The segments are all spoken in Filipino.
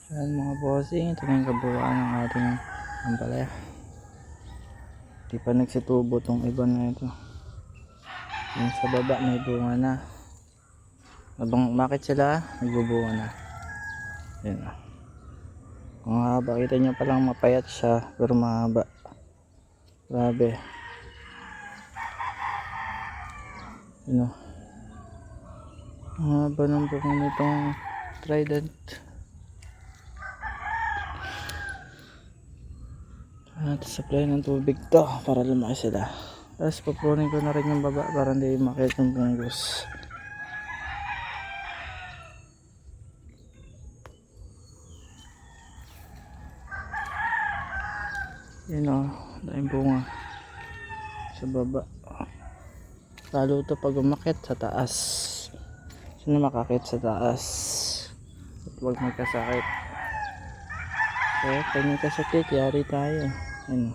Ayan mga bossing, ito na yung kabuuan ng ating ampalaya. Di pa nagsitubo tong iba na ito. Yung sa baba may bunga na. Habang umakit sila, nagbubunga na. Ayan o. Kung mahaba, kita nyo palang mapayat siya, pero mahaba. Grabe. Ayan o. Ang haba ng bunga nitong trident. At supply ng tubig to para lumaki sila. Tapos pupunin ko na rin yung baba para hindi makit yung punggos. Yun o, daming bunga sa baba. Lalo to pag umakit sa taas. Sino makakit sa taas? At huwag magkasakit. Kaya pag magkasakit, yari tayo. Yun,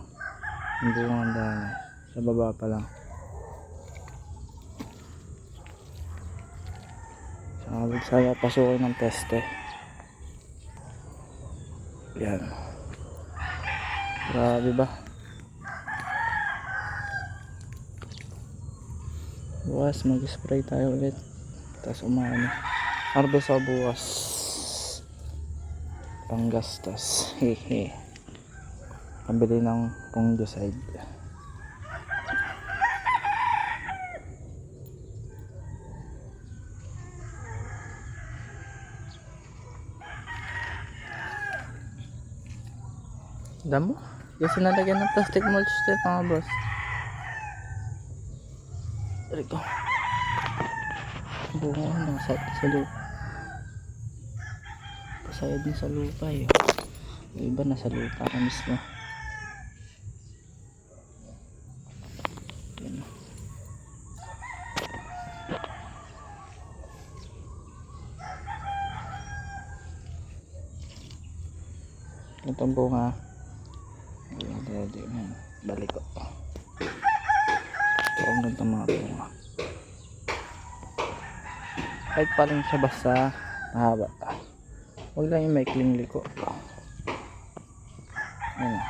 yung bunga ang dami. Sa baba pa lang. Sabi sana pasukin ng peste. Yan. Grabe ba? Bukas mag-spray tayo ulit. Tapos umano. Harvest sa bukas. Panggastos. Hehe. Pambili ng fungicide. Damo? Kasi nalagyan ng plastic mulch ito mga boss. Dari ko. Bunga ng sa lupa. Pasayad din sa lupa eh. Yung iba nasa lupa na mismo. Yan. Itong bunga. Balik ko. Ito ang ganito mga bunga. Kahit pa rin siya basta mahaba. Huwag lang yung maikling liko. Ayan.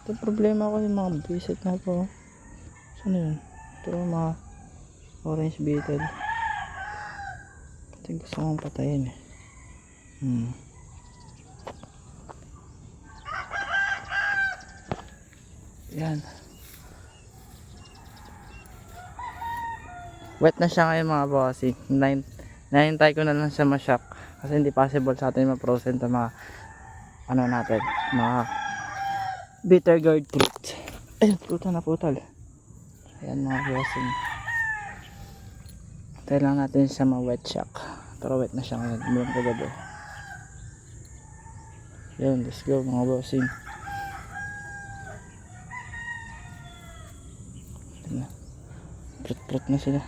Ito problema ko yung mga visit na po. Saan yun? Ito yung mga orange beetle. Ito gusto kong patayin eh. Yan. Wet na siya ngayon mga bossy. Nahintay ko na lang siya ma-shock. Kasi hindi possible sa atin ma-frozen ito mga ano natin. Mga bitter gourd fruit. Ayun, putal na putal. Ayan mga bossy. Hintay lang natin siya ma-wet shock. Pero wet na siya ngayon. Umulan kagabi. Yan, let's go mga bossy. Prut-prut na sila.